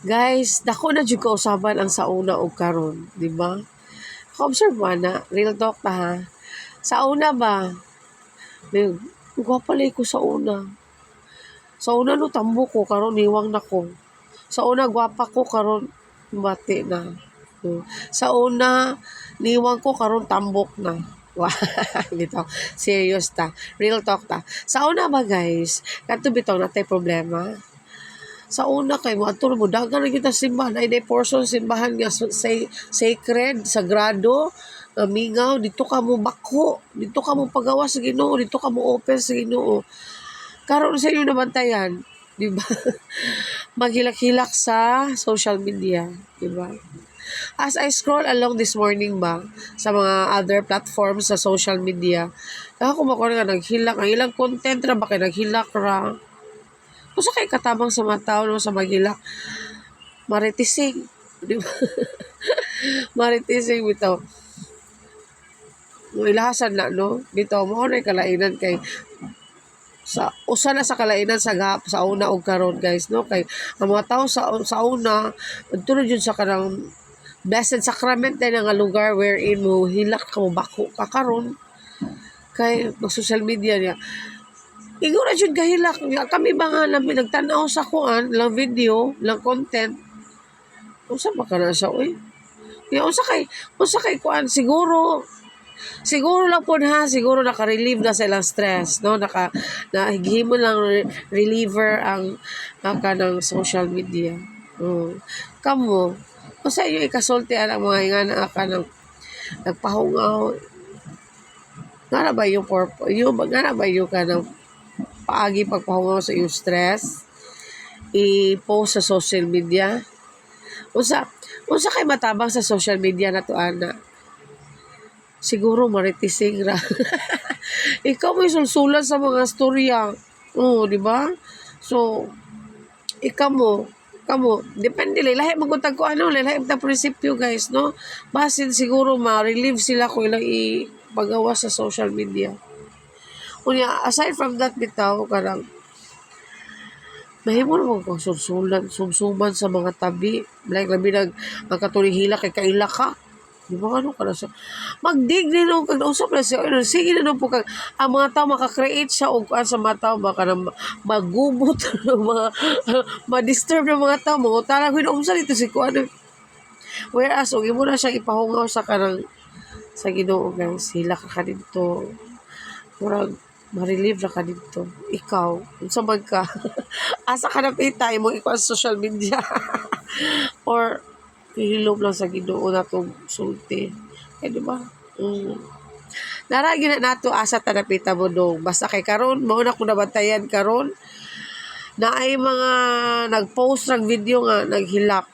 Guys, dako na jud kausaban ang sauna og karon, di ba? Ka-observe ba na, real talk ta ha. Sa una ba, may gwapa lay ko sa una. Sa una no tambo ko karon niwang na ko. Sa una gwapa ko karon bati na. Sa una niwang ko karon tambok na. Wow, bitaw. Serious ta. Real talk ta. Sa una ba guys, kadto bitaw natay problema. Sa una kay mo adto mo dagan na kita simbahan ay day portion simbahan nga sacred sagrado mingaw dito ka mo bako dito ka mo pagawas sa Ginoo dito ka mo open sa Ginoo karon sa inyo nabantayan di ba maghilak-hilak sa social media di ba as I scroll along this morning ba sa mga other platforms sa social media ako makuha nga naghilak ang ilang content ra ba kay naghilak ra. Kung kay katabang sa mga tao no, sa maghilak, maritising. Di ba? Maritising bitaw. Ilahasan na, no? Bitaw mo na kalainan kay sa usa na sa kalainan sa sa una og karon guys no kay ang mga tao sa una adto jud sa kanang blessed sacrament na nga lugar wherein mo hilak ka mo bako ka karon kay social media niya. Igo na jud kahilak nga kami ba nga namin nagtan-aw sa kuan lang video lang content unsa ba kana siya oy nga unsa kay kuan siguro lang po ha siguro naka-relieve na sa ilang stress no nahihimo lang reliever ang kanang social media kamo unsa inyo ikasultian ang mga ingana kanang nagpahungaw nga ba yung nga ba yung kanang paagi pagpahungaw sa iyong stress i-post sa social media unsa kay matabang sa social media na to ana siguro maritising ra ikaw mo sulsulan sa mga storya di ba so kamo depende lahi magutag ko lahi ta prinsipyo guys no basin siguro ma-relieve sila kung ilang ipagawa sa social media. Unya, aside from that bitaw, karang mahimo naman kong sumsuman sa mga tabi. Like, labi ang katulihila kay kaila ka. Di ba ano ka na siya? Magdig din nung kag nausap na siya. Sige na nung po kag ang mga tao makakreate siya o sa mga tao baka na magubot ma-disturb ng mga tao. Mga talang hinumsa dito si Kuan. Whereas, huwag mo na siya ipahungaw sa kanang sa Ginoo guys. Hila ka dito. Murag ma-relieve na ka dito. Ikaw, unsa man ka? Asa ka napita mo ikaw sa social media? Or hilom lang sa Ginoo na itong sulti. Eh, di ba? Naragi na nato asa ta napita mo dong. Basta kay karon, mauna ko nabantayan karon na ay mga nag-post ng video nga naghilak.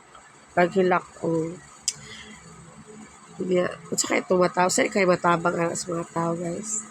Yeah. Unsa kay tumataw? Sa kay matabang sa mga tao, guys.